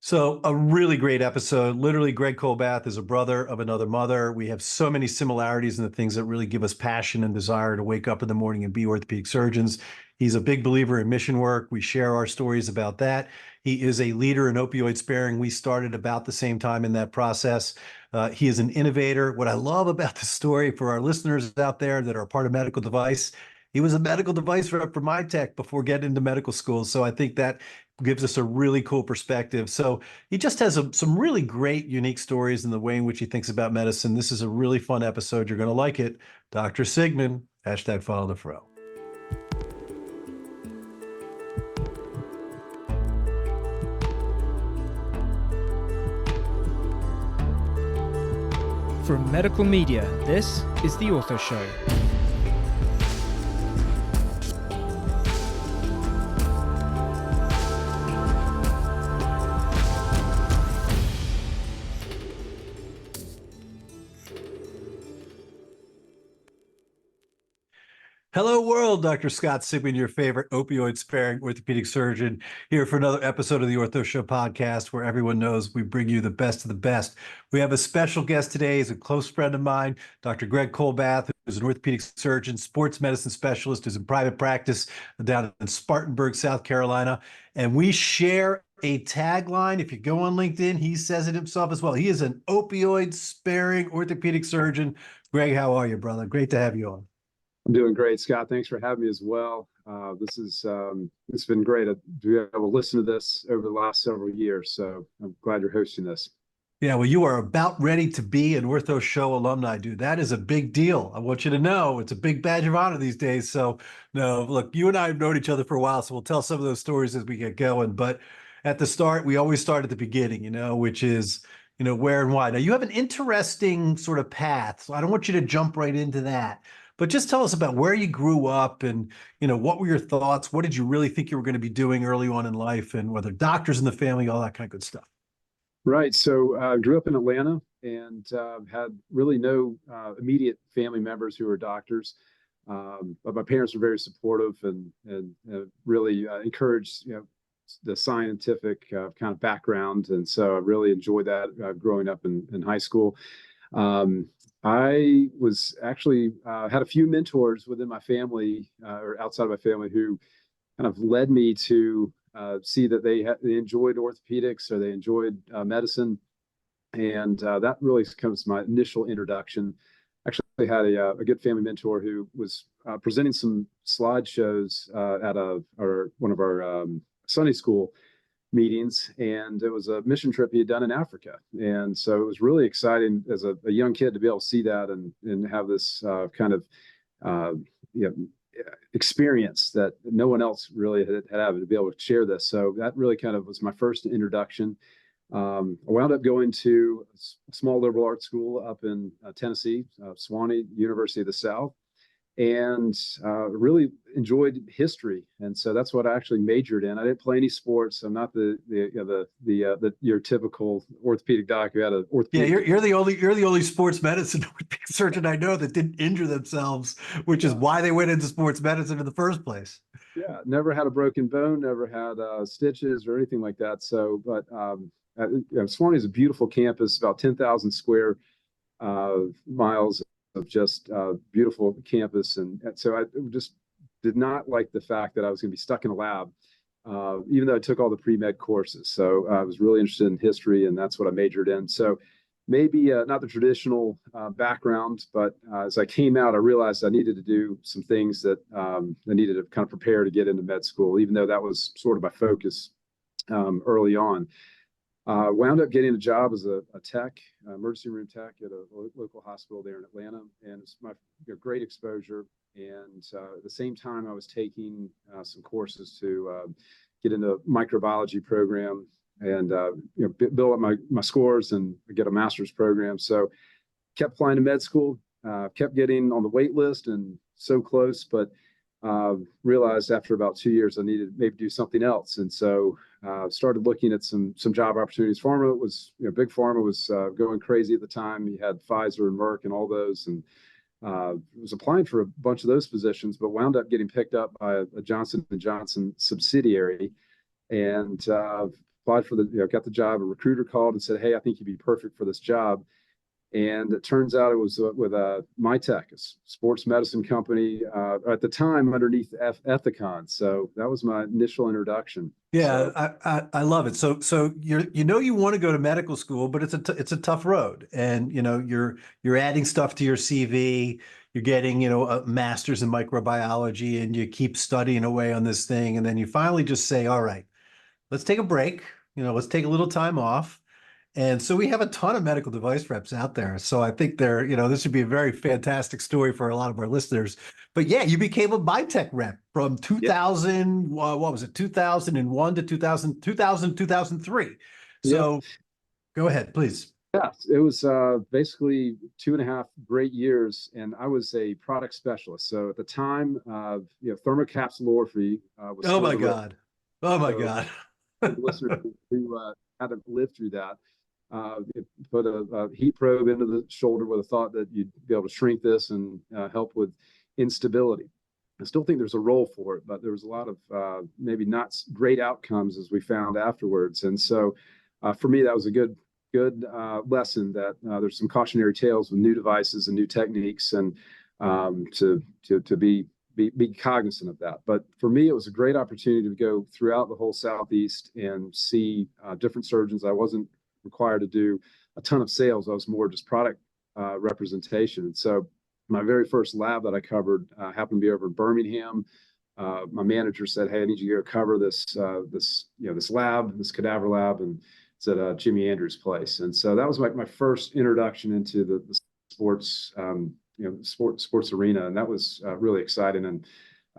So a really great episode. Literally, Greg Colbath is a brother of another mother. We have so many similarities in the things that really give us passion and desire to wake up in the morning and be orthopedic surgeons. He's a big believer in mission work. We share our stories about that. He is a leader in opioid sparing. We started about the same time in that process. He is an innovator. What I love about the story for our listeners out there that are part of medical device, he was a medical device rep for my tech before getting into medical school. So I think that gives us a really cool perspective. So he just has some really great, unique stories in the way in which he thinks about medicine. This is a really fun episode. You're going to like it. Dr. Sigman, hashtag follow the fro. From Medical Media, this is The Ortho Show. Hello, world. Dr. Scott Sigman, your favorite opioid-sparing orthopedic surgeon, here for another episode of the Ortho Show podcast, where everyone knows we bring you the best of the best. We have a special guest today. He's a close friend of mine, Dr. Greg Colbath, who's an orthopedic surgeon, sports medicine specialist, who's in private practice down in Spartanburg, South Carolina. And we share a tagline. If you go on LinkedIn, he says it himself as well. He is an opioid-sparing orthopedic surgeon. Greg, how are you, brother? Great to have you on. I'm doing great, Scott. Thanks for having me as well. It's been great to be able to listen to this over the last several years. So I'm glad you're hosting this. Yeah, well, you are about ready to be an Ortho Show alumni, dude. That is a big deal. I want you to know it's a big badge of honor these days. So, no, look, you and I have known each other for a while, so we'll tell some of those stories as we get going. But at the start, we always start at the beginning, which is, where and why. Now, you have an interesting sort of path, so I don't want you to jump right into that. But just tell us about where you grew up and, what were your thoughts? What did you really think you were going to be doing early on in life, and whether doctors in the family, all that kind of good stuff? Right. So I grew up in Atlanta and had really no immediate family members who were doctors. But my parents were very supportive and really encouraged, the scientific kind of background. And so I really enjoyed that growing up in high school. I was actually had a few mentors within my family or outside of my family who kind of led me to see that they enjoyed orthopedics or they enjoyed medicine. And that really comes my initial introduction. Actually had a good family mentor who was presenting some slideshows at one of our Sunday school meetings, and it was a mission trip he had done in Africa. And so it was really exciting as a young kid to be able to see that and have this kind of experience that no one else really had to be able to share this. So that really kind of was my first introduction. I wound up going to a small liberal arts school up in Tennessee, Sewanee University of the South, and really enjoyed history. And so that's what I actually majored in. I didn't play any sports. I'm not your typical orthopedic doc who had an orthopedic. Yeah, you're the only sports medicine surgeon I know that didn't injure themselves, which is why they went into sports medicine in the first place. Yeah, never had a broken bone, never had stitches or anything like that. So, but Sewanee is a beautiful campus, about 10,000 square miles of just beautiful campus. And so I just did not like the fact that I was going to be stuck in a lab, even though I took all the pre-med courses. So I was really interested in history, and that's what I majored in. So maybe not the traditional background, but as I came out, I realized I needed to do some things that I needed to kind of prepare to get into med school, even though that was sort of my focus early on. Wound up getting a job as a tech, emergency room tech at a local hospital there in Atlanta, and it's my great exposure. And at the same time, I was taking some courses to get into a microbiology program and build up my scores and get a master's program. So kept applying to med school, kept getting on the wait list and so close, but realized after about 2 years I needed to maybe do something else. And so started looking at some job opportunities. Pharma was, big pharma was going crazy at the time. You had Pfizer and Merck and all those, and was applying for a bunch of those positions, but wound up getting picked up by a Johnson & Johnson subsidiary. And applied for got the job. A recruiter called and said, "Hey, I think you'd be perfect for this job." And it turns out it was with MyTech, a sports medicine company, at the time underneath Ethicon. So that was my initial introduction. Yeah, So, I love it. So you want to go to medical school, but it's a tough road, and you're adding stuff to your CV. You're getting a master's in microbiology, and you keep studying away on this thing, and then you finally just say, all right, let's take a break. Let's take a little time off. And so we have a ton of medical device reps out there. So I think this would be a very fantastic story for a lot of our listeners. But yeah, you became a MyTech rep from yeah, 2000, what was it, 2001 to 2000, 2003. yeah, So go ahead, please. yeah. It was basically 2.5 great years, and I was a product specialist. So at the time, thermocapsulorrhea was Oh still my the God. Oh my so God. for the listeners who haven't lived through that. It put a heat probe into the shoulder with a thought that you'd be able to shrink this and help with instability. I still think there's a role for it, but there was a lot of maybe not great outcomes as we found afterwards. And so for me, that was a good lesson that there's some cautionary tales with new devices and new techniques, and to be cognizant of that. But for me, it was a great opportunity to go throughout the whole Southeast and see different surgeons. I wasn't required to do a ton of sales. I was more just product representation. And so my very first lab that I covered happened to be over in Birmingham. My manager said, "Hey, I need you to go cover this lab, this cadaver lab," and it's at Jimmy Andrews' place. And so that was like my first introduction into the sports, sports arena, and that was really exciting. And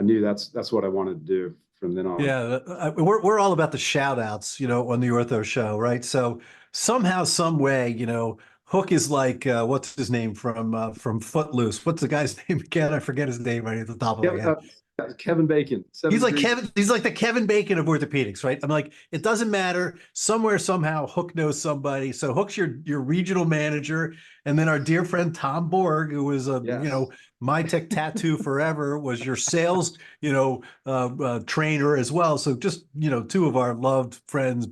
I knew that's what I wanted to do from then on. Yeah, we're all about the shout outs, on the Ortho Show, right? So somehow, some way, Hook is like what's his name from Footloose? What's the guy's name again? I forget his name right at the top of my head. Kevin Bacon. He's like Kevin. He's like the Kevin Bacon of orthopedics, right? I'm like, it doesn't matter. Somewhere, somehow, Hook knows somebody. So Hook's your regional manager, and then our dear friend Tom Borg, who was Yes. MyTech Tattoo Forever, was your sales, trainer as well. So just two of our beloved friends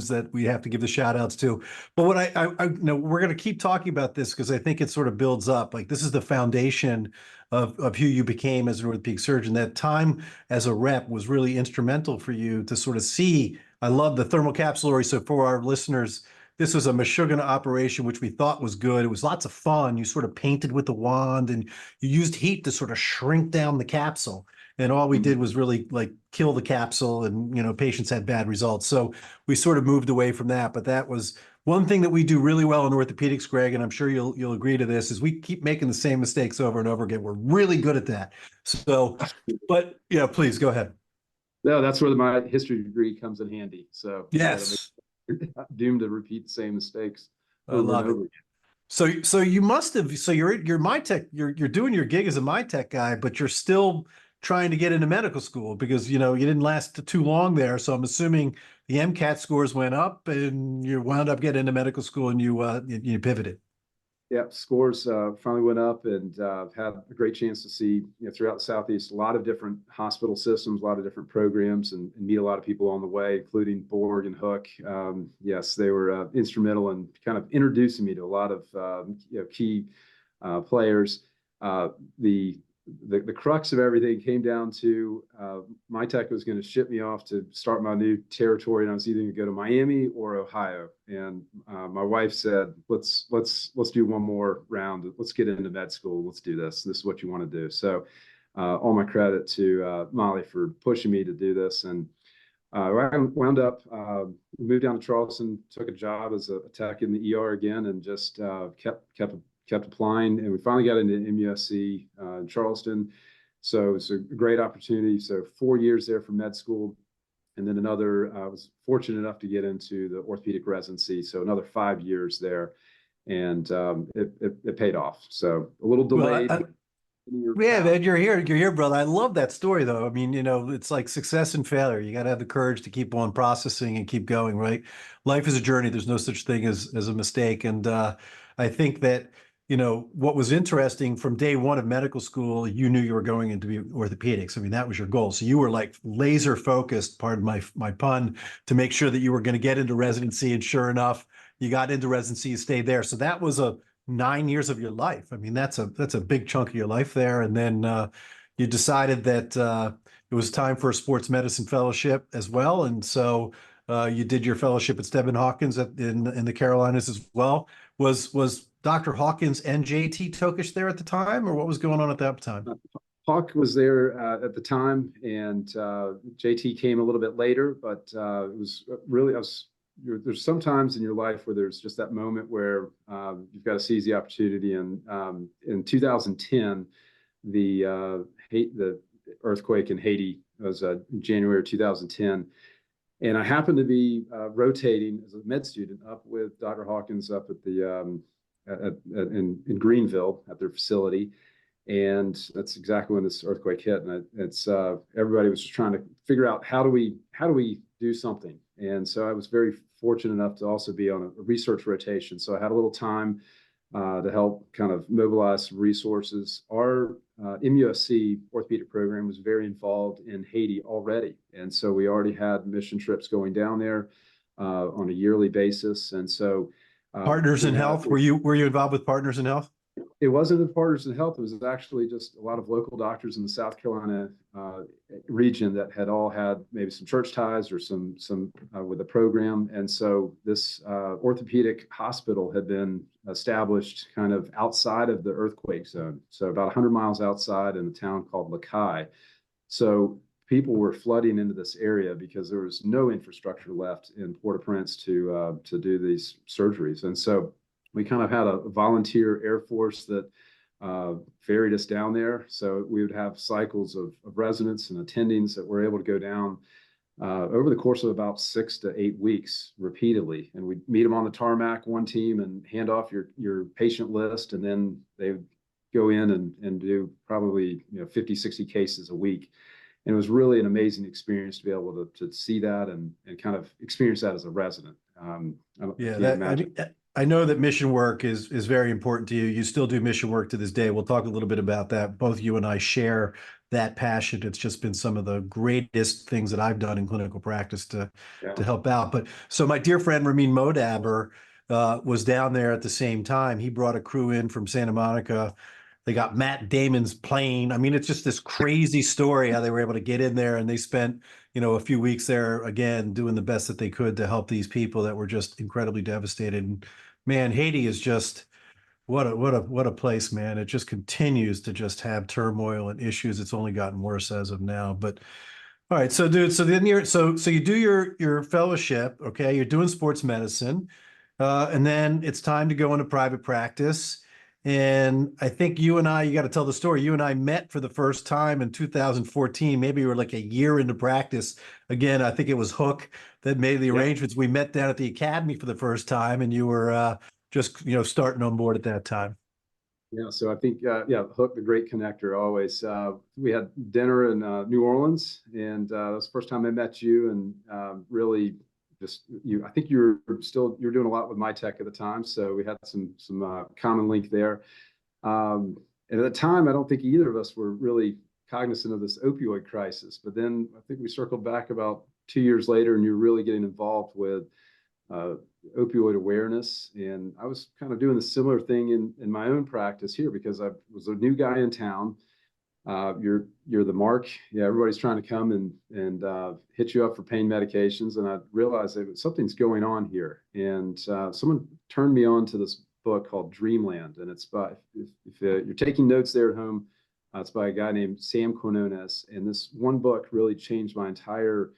that we have to give the shout outs to. But what we're going to keep talking about this because I think it sort of builds up. Like this is the foundation of who you became as an orthopedic surgeon. That time as a rep was really instrumental for you to sort of see. I love the thermocapsulary. So for our listeners, this was a Meshuggah operation, which we thought was good. It was lots of fun. You sort of painted with the wand and you used heat to sort of shrink down the capsule. And all we did was really like kill the capsule, and patients had bad results. So we sort of moved away from that. But that was one thing that we do really well in orthopedics, Greg, and I'm sure you'll agree to this, is we keep making the same mistakes over and over again. We're really good at that. So, but yeah, please go ahead. No, that's where my history degree comes in handy. So Yes, doomed to repeat the same mistakes I over love and it. over again. So you must have. So you're MyTech. You're doing your gig as a MyTech guy, but you're still trying to get into medical school because you didn't last too long there. So I'm assuming the MCAT scores went up, and you wound up getting into medical school, and you pivoted. Yeah, scores finally went up, and had a great chance to see throughout the Southeast a lot of different hospital systems, a lot of different programs, and meet a lot of people on the way, including Borg and Hook. Yes, they were instrumental in kind of introducing me to a lot of key players. The crux of everything came down to MyTech was going to ship me off to start my new territory, and I was either going to go to Miami or Ohio. And my wife said, "Let's do one more round. Let's get into med school. Let's do this. This is what you want to do." So, all my credit to Molly for pushing me to do this. And I wound up moved down to Charleston, took a job as a tech in the ER again, and just kept applying, and we finally got into MUSC in Charleston. So it's a great opportunity. So 4 years there for med school, and then I was fortunate enough to get into the orthopedic residency. So another 5 years there, and it paid off. So a little delayed. Yeah, man, you're here, brother. I love that story, though. I mean, it's like success and failure. You got to have the courage to keep on processing and keep going, right? Life is a journey. There's no such thing as a mistake. And I think that what was interesting from day one of medical school, you knew you were going into orthopedics. I mean, that was your goal. So you were like laser focused, pardon my pun, to make sure that you were going to get into residency. And sure enough, you got into residency, you stayed there. So that was 9 years of your life. I mean, that's a big chunk of your life there. And then you decided that it was time for a sports medicine fellowship as well. And so you did your fellowship at Stephen Hawkins in the Carolinas as well. Was Dr. Hawkins and JT Tokish there at the time, or what was going on at that time? Hawk was there at the time, and JT came a little bit later, but it was really there's sometimes in your life where there's just that moment where you've got to seize the opportunity. And in 2010, the earthquake in Haiti was January of 2010. And I happened to be rotating as a med student up with Dr. Hawkins up at the in Greenville at their facility, and that's exactly when this earthquake hit. And it's everybody was just trying to figure out how do we do something. And so I was very fortunate enough to also be on a research rotation. So I had a little time to help kind of mobilize some resources. Our MUSC orthopedic program was very involved in Haiti already. And so we already had mission trips going down there on a yearly basis. And so Partners in Health, were you involved with Partners in Health? It wasn't the Partners in Health. It was actually just a lot of local doctors in the South Carolina region that had all had maybe some church ties or some with the program. And so this orthopedic hospital had been established kind of outside of the earthquake zone. So about 100 miles outside in a town called Lakai. So people were flooding into this area because there was no infrastructure left in Port-au-Prince to do these surgeries. And so we kind of had a volunteer Air Force that ferried us down there. So we would have cycles of residents and attendings that were able to go down over the course of about 6 to 8 weeks repeatedly. And we'd meet them on the tarmac, one team, and hand off your patient list. And then they would go in and do probably 50, 60 cases a week. And it was really an amazing experience to be able to see that and kind of experience that as a resident. I know that mission work is very important to you. You still do mission work to this day. We'll talk a little bit about that. Both you and I share that passion. It's just been some of the greatest things that I've done in clinical practice to help out. But so my dear friend Ramin Modaber was down there at the same time. He brought a crew in from Santa Monica. They got Matt Damon's plane. I mean, it's just this crazy story how they were able to get in there, and they spent, a few weeks there again, doing the best that they could to help these people that were just incredibly devastated. And man, Haiti is just what a place, man. It just continues to just have turmoil and issues. It's only gotten worse as of now. But all right, so dude, so then you do your fellowship, okay? You're doing sports medicine, and then it's time to go into private practice. And I think you got to tell the story. You and I met for the first time in 2014. Maybe we were like a year into practice. Again, I think it was Hook that made the arrangements. We met down at the academy for the first time, and you were just starting on board at that time. Yeah, so I think Hook, the great connector, always. We had dinner in New Orleans, and that was the first time I met you, and really just I think you're doing a lot with my tech at the time, so we had some common link there. And at the time, I don't think either of us were really cognizant of this opioid crisis. But then I think we circled back about 2 years later, and you're really getting involved with opioid awareness. And I was kind of doing a similar thing in my own practice here because I was a new guy in town. You're the mark. Yeah, everybody's trying to come and hit you up for pain medications. And I realized that something's going on here. And someone turned me on to this book called Dreamland. And it's by, if you're taking notes there at home, it's by a guy named Sam Quinones. And this one book really changed my entire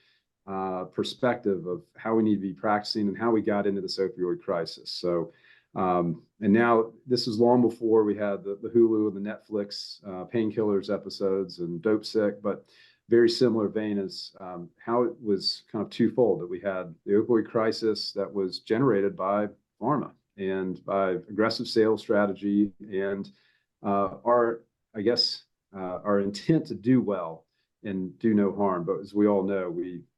perspective of how we need to be practicing and how we got into this opioid crisis. So, and now this is long before we had the Hulu and the Netflix painkillers episodes and Dope Sick, but very similar vein as how it was kind of twofold, that we had the opioid crisis that was generated by pharma and by aggressive sales strategy and our intent to do well and do no harm. But as we all know,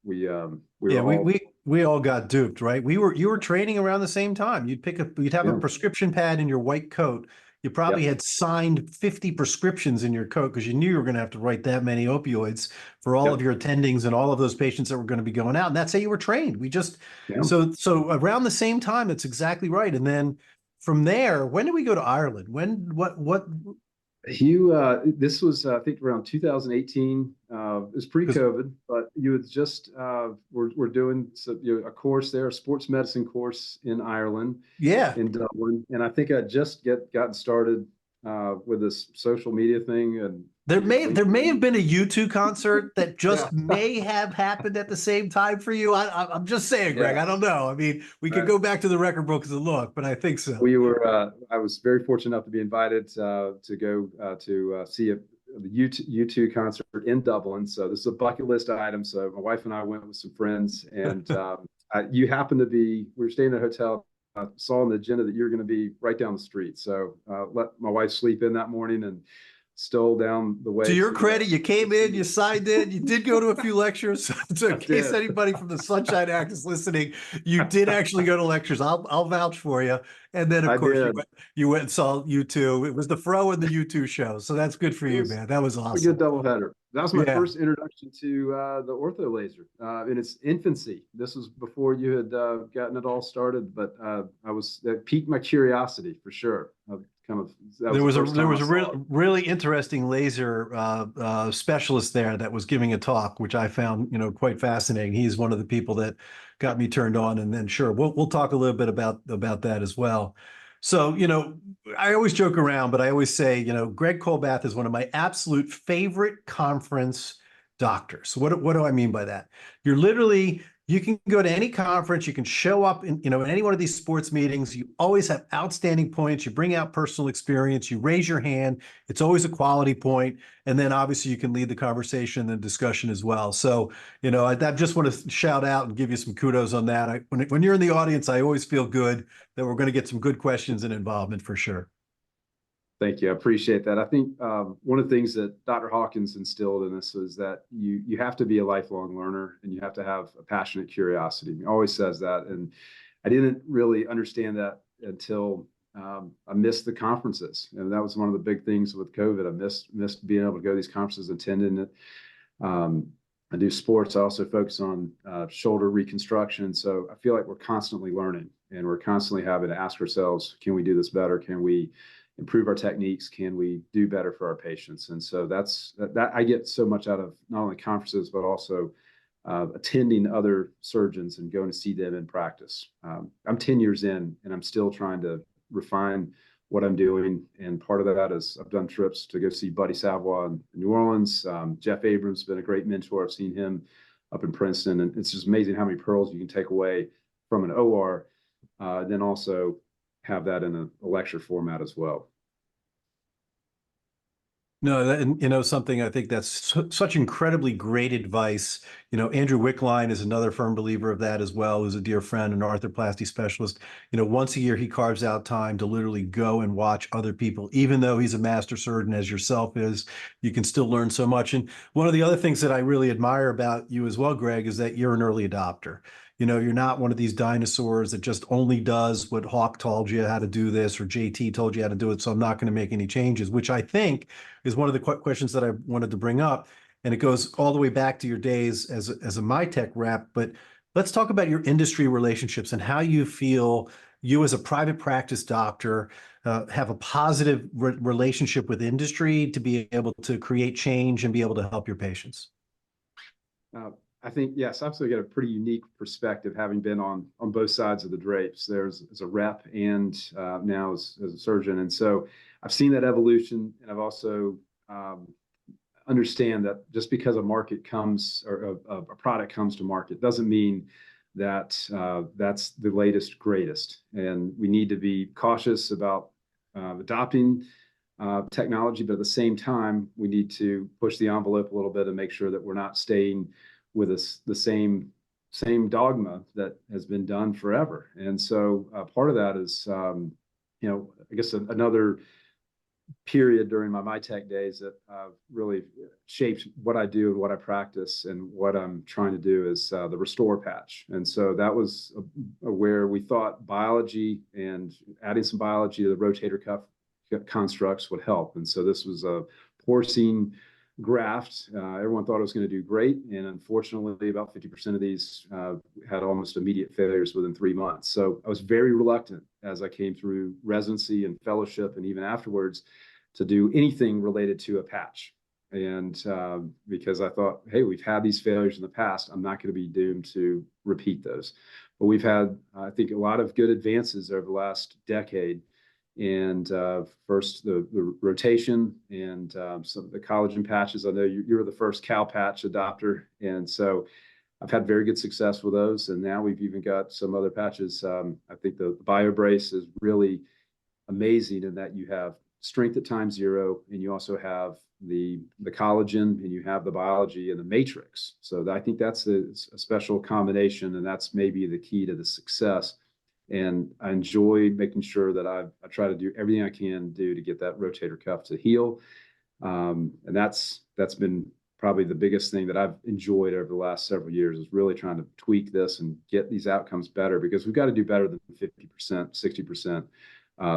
we all got duped, right? You were training around the same time. You'd have a prescription pad in your white coat, You probably Yep. had signed 50 prescriptions in your coat because you knew you were going to have to write that many opioids for all Yep. of your attendings and all of those patients that were going to be going out. And that's how you were trained. We just, Yeah. so around the same time, that's exactly right. And then from there, when did we go to Ireland? What? This was, I think, around 2018. It was pre-COVID, but you had just, we're doing a course there, a sports medicine course in Ireland, Yeah. in Dublin. And I think I just gotten started with this social media thing. And There may have been a U2 concert that yeah, just may have happened at the same time for you. I'm just saying, Greg. yeah. I don't know. I mean, we could go back to the record books and look, but I think so. I was very fortunate enough to be invited to go to see the U2 concert in Dublin. So this is a bucket list item. So my wife and I went with some friends, and you happened to be, we were staying at a hotel. I saw on the agenda that you're going to be right down the street. So let my wife sleep in that morning and stole down the way. To your credit, you came in, you signed in, you did go to a few lectures. So in case anybody from the Sunshine Act is listening, you did actually go to lectures. I'll vouch for you. And then of course you went and saw U2. It was the Fro and the U2 show. So that's good for you, man. That was awesome. A good doubleheader. That was my first introduction to the ortho laser in its infancy. This was before you had gotten it all started, but that piqued my curiosity for sure. There was a really interesting laser specialist there that was giving a talk, which I found quite fascinating. He's one of the people that got me turned on, and then sure we'll talk a little bit about that as well. So I always joke around, but I always say Greg Colbath is one of my absolute favorite conference doctors. What do I mean by that? You can go to any conference, you can show up in any one of these sports meetings. You always have outstanding points. You bring out personal experience, you raise your hand. It's always a quality point. And then obviously you can lead the conversation and discussion as well. So, I just want to shout out and give you some kudos on that. When you're in the audience, I always feel good that we're going to get some good questions and involvement for sure. Thank you. I appreciate that. I think one of the things that Dr. Hawkins instilled in us is that you have to be a lifelong learner, and you have to have a passionate curiosity. He always says that. And I didn't really understand that until I missed the conferences. And that was one of the big things with COVID. I missed being able to go to these conferences, attending it. I do sports. I also focus on shoulder reconstruction. So I feel like we're constantly learning, and we're constantly having to ask ourselves, can we do this better? Can we improve our techniques? Can we do better for our patients? And so that I get so much out of not only conferences, but also attending other surgeons and going to see them in practice. I'm 10 years in, and I'm still trying to refine what I'm doing. And part of that is I've done trips to go see Buddy Savoie in New Orleans. Jeff Abrams has been a great mentor. I've seen him up in Princeton, and it's just amazing how many pearls you can take away from an OR, then also have that in a lecture format as well. No, and something I think that's such incredibly great advice. Andrew Wickline is another firm believer of that as well, who's a dear friend, an arthroplasty specialist. Once a year he carves out time to literally go and watch other people, even though he's a master surgeon as yourself is. You can still learn so much. And one of the other things that I really admire about you as well, Greg, is that you're an early adopter. You're not one of these dinosaurs that just only does what Hawk told you how to do this, or JT told you how to do it, so I'm not going to make any changes, which I think is one of the questions that I wanted to bring up. And it goes all the way back to your days as a MyTech rep. But let's talk about your industry relationships and how you feel you as a private practice doctor have a positive relationship with industry to be able to create change and be able to help your patients. I think, yes, I've also got a pretty unique perspective, having been on both sides of the drapes. There's as a rep and now as a surgeon. And so I've seen that evolution, and I've also understand that just because a market comes, or a product comes to market, doesn't mean that that's the latest, greatest. And we need to be cautious about adopting technology, but at the same time, we need to push the envelope a little bit and make sure that we're not staying with the same dogma that has been done forever. And so part of that is, I guess another period during my MyTech days that really shaped what I do and what I practice, and what I'm trying to do is the restore patch. And so that was where we thought biology and adding some biology to the rotator cuff constructs would help. And so this was a porcine graft. Everyone thought it was going to do great. And unfortunately, about 50% of these had almost immediate failures within 3 months. So I was very reluctant as I came through residency and fellowship and even afterwards to do anything related to a patch. And because I thought, hey, we've had these failures in the past, I'm not going to be doomed to repeat those. But we've had, I think, a lot of good advances over the last decade. And first, the rotation and some of the collagen patches. I know you were the first cow patch adopter. And so I've had very good success with those. And now we've even got some other patches. I think the BioBrace is really amazing in that you have strength at time 0, and you also have the collagen, and you have the biology and the matrix. So I think that's a special combination, and that's maybe the key to the success. And I enjoy making sure that I try to do everything I can do to get that rotator cuff to heal. And that's been probably the biggest thing that I've enjoyed over the last several years, is really trying to tweak this and get these outcomes better, because we've got to do better than 50%, 60%.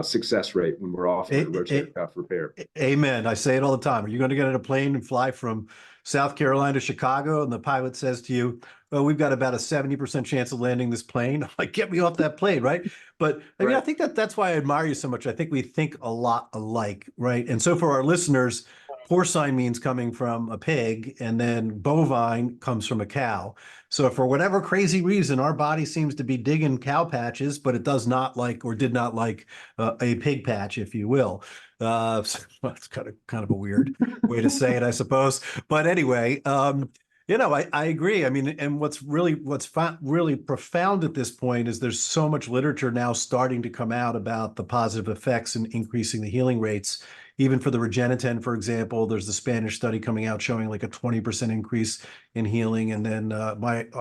Success rate when we're offering rotator cuff repair. Amen. I say it all the time. Are you going to get on a plane and fly from South Carolina to Chicago, and the pilot says to you, "Well, we've got about a 70% chance of landing this plane"? I'm like, get me off that plane, right? But I mean, I think that's why I admire you so much. I think we think a lot alike, right? And so for our listeners, porcine means coming from a pig, and then bovine comes from a cow. So for whatever crazy reason, our body seems to be digging cow patches, but it does not like, or did not like, a pig patch, if you will. So that's kind of a weird way to say it, I suppose. But anyway, I agree. I mean, and what's really profound at this point is there's so much literature now starting to come out about the positive effects in increasing the healing rates. Even for the Regeniten, for example, there's the Spanish study coming out showing like a 20% increase in healing. And then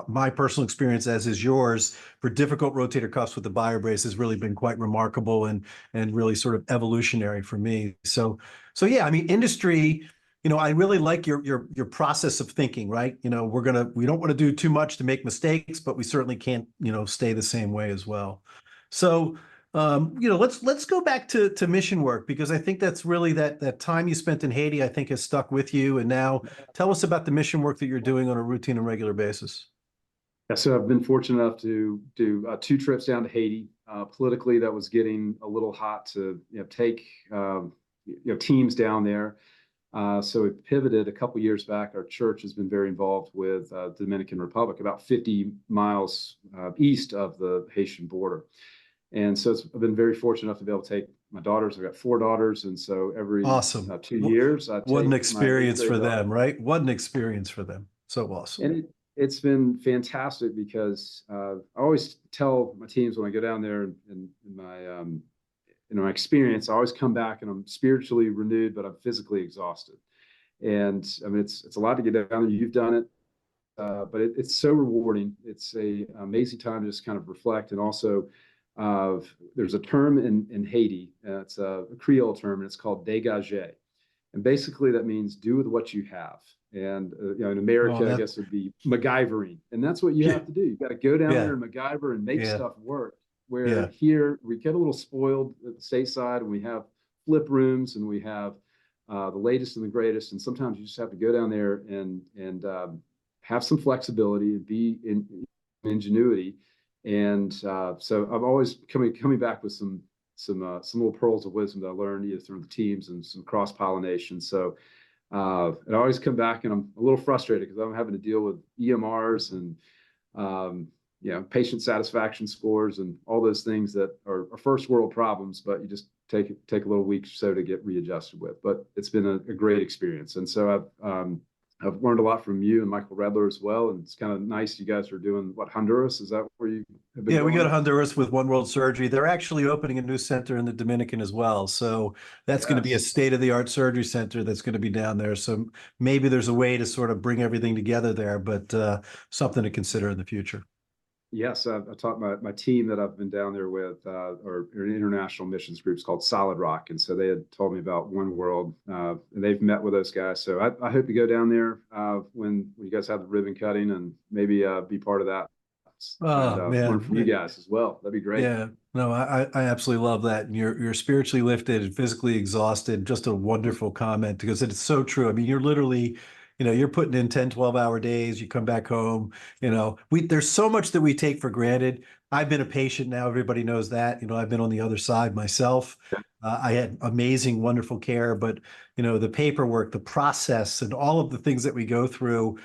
my personal experience, as is yours, for difficult rotator cuffs with the BioBrace has really been quite remarkable and really sort of evolutionary for me. So yeah, I mean, industry. I really like your process of thinking, right? We don't want to do too much to make mistakes, but we certainly can't, stay the same way as well. So, let's go back to mission work, because I think that's really that time you spent in Haiti, I think, has stuck with you. And now tell us about the mission work that you're doing on a routine and regular basis. Yeah, so I've been fortunate enough to do 2 trips down to Haiti. Politically, that was getting a little hot to take teams down there. So we pivoted a couple years back. Our church has been very involved with the Dominican Republic, about 50 miles east of the Haitian border. And so I've been very fortunate enough to be able to take my daughters. I've got 4 daughters. And so every awesome 2 years, I take what an experience for them, daughter. right? What an experience for them. So awesome. And it's been fantastic, because I always tell my teams when I go down there in my experience, I always come back and I'm spiritually renewed, but I'm physically exhausted. And I mean, it's a lot to get down there. You've done it, but it's so rewarding. It's a amazing time to just kind of reflect. And also, there's a term in Haiti. It's a Creole term, and it's called dégager. And basically, that means do with what you have. And in America, I guess it would be MacGyvering. And that's what you have to do. You've got to go down there and MacGyver and make stuff work. Where here we get a little spoiled at the stateside, and we have flip rooms, and we have the latest and the greatest. And sometimes you just have to go down there and have some flexibility and be in ingenuity. And so I'm always coming back with some little pearls of wisdom that I learned either through the teams and some cross pollination. So I always come back, and I'm a little frustrated because I'm having to deal with EMRs and patient satisfaction scores and all those things that are first world problems, but you just take a little week or so to get readjusted with. But it's been a great experience. And so I've learned a lot from you and Michael Redler as well. And it's kind of nice. You guys are doing Honduras? Is that where you have been? Yeah, we go to Honduras with One World Surgery. They're actually opening a new center in the Dominican as well. So that's going to be a state-of-the-art surgery center that's going to be down there. So maybe there's a way to sort of bring everything together there, but something to consider in the future. Yes, I taught my team that I've been down there with, or an international missions group called Solid Rock. And so they had told me about One World, and they've met with those guys. So I hope to go down there when you guys have the ribbon cutting and maybe be part of that patients and Oh learn from you man. guys as well. That'd be great. Yeah, no, I absolutely love that. And you're spiritually lifted and physically exhausted. Just a wonderful comment because it's so true. I mean, you're literally, you're putting in 10, 12-hour days, you come back home, there's so much that we take for granted. I've been a patient now, everybody knows that. I've been on the other side myself. I had amazing, wonderful care, but the paperwork, the process, and all of the things that we go through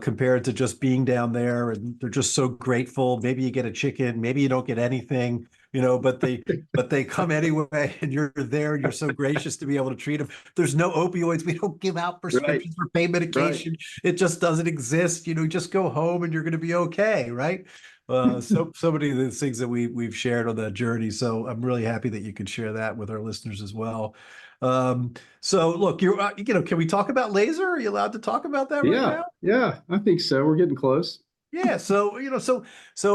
compared to just being down there, and they're just so grateful. Maybe you get a chicken, maybe you don't get anything, but they come anyway, and you're there, and you're so gracious to be able to treat them. There's no opioids. We don't give out Right, prescriptions for pain right. medication. It just doesn't exist. Just go home and you're going to be okay, right? So many of the things that we've shared on that journey. So I'm really happy that you could share that with our listeners as well. So look, can we talk about laser? Are you allowed to talk about that right Yeah, now? yeah, I think so. We're getting close. Yeah, so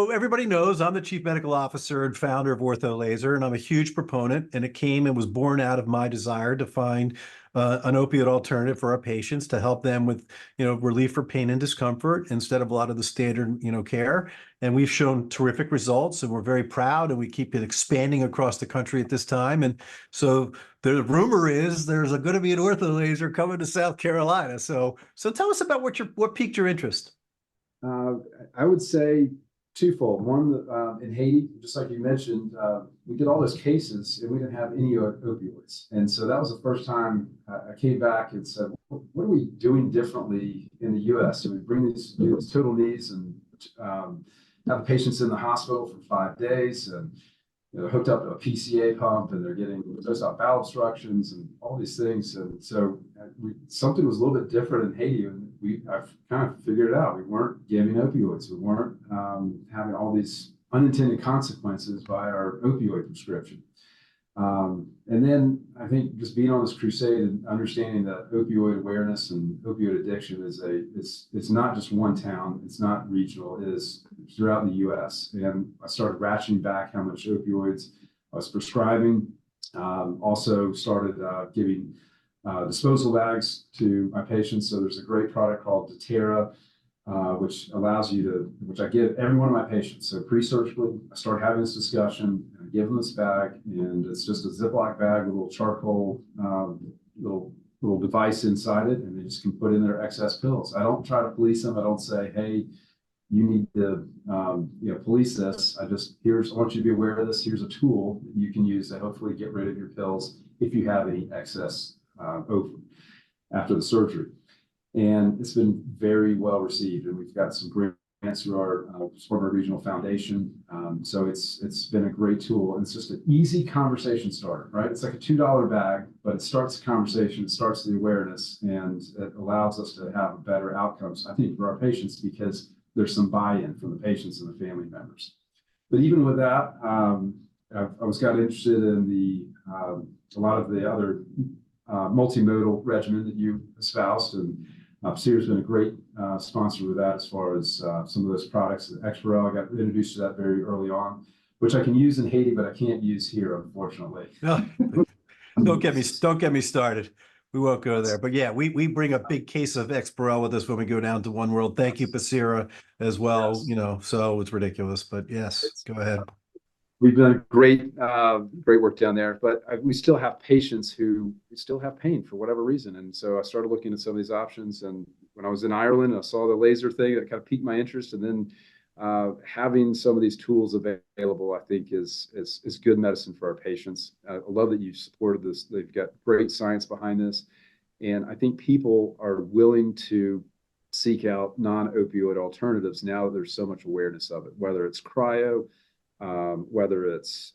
everybody knows I'm the chief medical officer and founder of Ortho Laser, and I'm a huge proponent. And it was born out of my desire to find an opioid alternative for our patients to help them with, relief for pain and discomfort instead of a lot of the standard, care. And we've shown terrific results, and we're very proud, and we keep it expanding across the country at this time. And so the rumor is there's going to be an Ortho Laser coming to South Carolina. So tell us about what piqued your interest. Uh, I would say twofold. One, in Haiti, just like you mentioned, we did all those cases and we didn't have any opioids. And so that was the first time I came back and said, what are we doing differently in the US? So we do these total knees and have the patients in the hospital for 5 days and hooked up to a PCA pump, and they're getting post-op valve obstructions and all these things. And so something was a little bit different in Haiti, and I've kind of figured it out. We weren't giving opioids. We weren't having all these unintended consequences by our opioid prescription. And then I think just being on this crusade and understanding that opioid awareness and opioid addiction it's not just one town, it's not regional, it is throughout the US. And I started ratcheting back how much opioids I was prescribing. Also started giving disposal bags to my patients. So there's a great product called Deterra, which allows you to, which I give every one of my patients. So pre-surgically, I start having this discussion, and I give them this bag, and it's just a Ziploc bag with a little charcoal, little device inside it, and they just can put in their excess pills. I don't try to police them. I don't say, hey, you need to, police this. I want you to be aware of this. Here's a tool that you can use to hopefully get rid of your pills if you have any excess after the surgery. And it's been very well received, and we've got some grants through our Spartanburg Regional Foundation. So it's been a great tool, and it's just an easy conversation starter, right? It's like a $2 bag, but it starts the conversation, it starts the awareness, and it allows us to have better outcomes, I think, for our patients, because there's some buy-in from the patients and the family members. But even with that, I got interested in a lot of the other multimodal regimen that you espoused, and Sears has been a great sponsor with that as far as some of those products. Exparel, I got introduced to that very early on, which I can use in Haiti, but I can't use here, unfortunately. No, don't get me started. We won't go there. But yeah, we bring a big case of Exparel with us when we go down to One World. Thank you, Pasira, as well. Yes. So it's ridiculous. But yes, go ahead. We've done great work down there, but we still have patients who still have pain for whatever reason. And so I started looking at some of these options. And when I was in Ireland, I saw the laser thing that kind of piqued my interest. And then having some of these tools available, I think, is good medicine for our patients. I love that you've supported this. They've got great science behind this. And I think people are willing to seek out non-opioid alternatives now that there's so much awareness of it, whether it's cryo, whether it's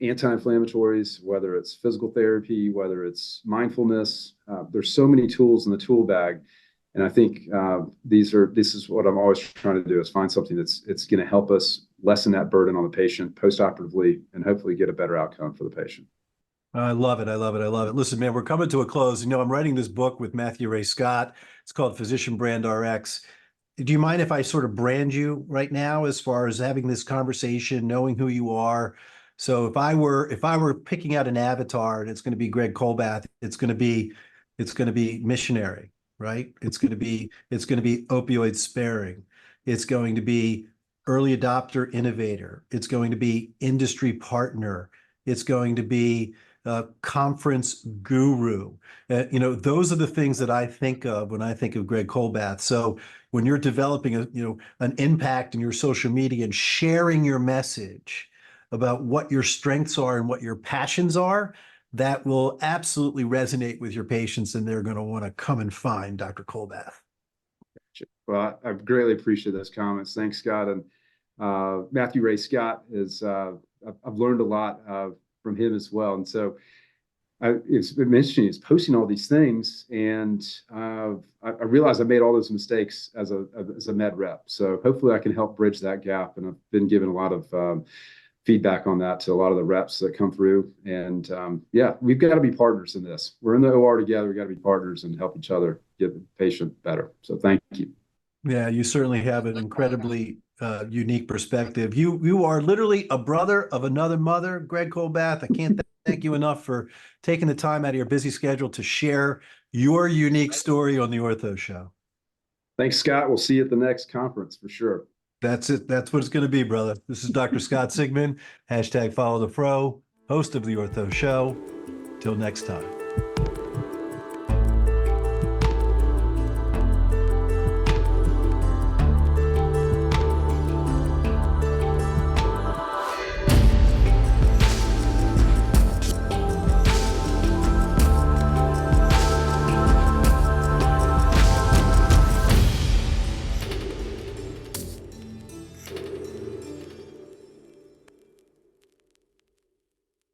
anti-inflammatories, whether it's physical therapy, whether it's mindfulness. There's so many tools in the tool bag, and I think this is what I'm always trying to do, is find something that's going to help us lessen that burden on the patient postoperatively, and hopefully get a better outcome for the patient. I love it. I love it. I love it. Listen, man, we're coming to a close. I'm writing this book with Matthew Ray Scott. It's called Physician Brand RX. Do you mind if I sort of brand you right now, as far as having this conversation, knowing who you are? So if I were picking out an avatar, and it's going to be Greg Colbath, it's going to be missionary, right? It's going to be opioid sparing. It's going to be early adopter innovator. It's going to be industry partner. It's going to be conference guru. Those are the things that I think of when I think of Greg Colbath. So when you're developing an impact in your social media and sharing your message about what your strengths are and what your passions are, that will absolutely resonate with your patients, and they're going to want to come and find Dr. Colbath. Well, I greatly appreciate those comments. Thanks, Scott. And Matthew Ray Scott is, I've learned a lot from him as well. And so it's been interesting. He's posting all these things, and I realized I made all those mistakes as a med rep. So hopefully I can help bridge that gap. And I've been given a lot of feedback on that to a lot of the reps that come through. And yeah, we've got to be partners in this. We're in the OR together. We've got to be partners and help each other get the patient better. So thank you. Yeah, you certainly have an incredibly unique perspective. You are literally a brother of another mother, Greg Colbath. I can't thank you enough for taking the time out of your busy schedule to share your unique story on the Ortho Show. Thanks, Scott. We'll see you at the next conference for sure. That's it. That's what it's going to be, brother. This is Dr. Scott Sigman, #FollowThePro, host of the Ortho Show. Till next time.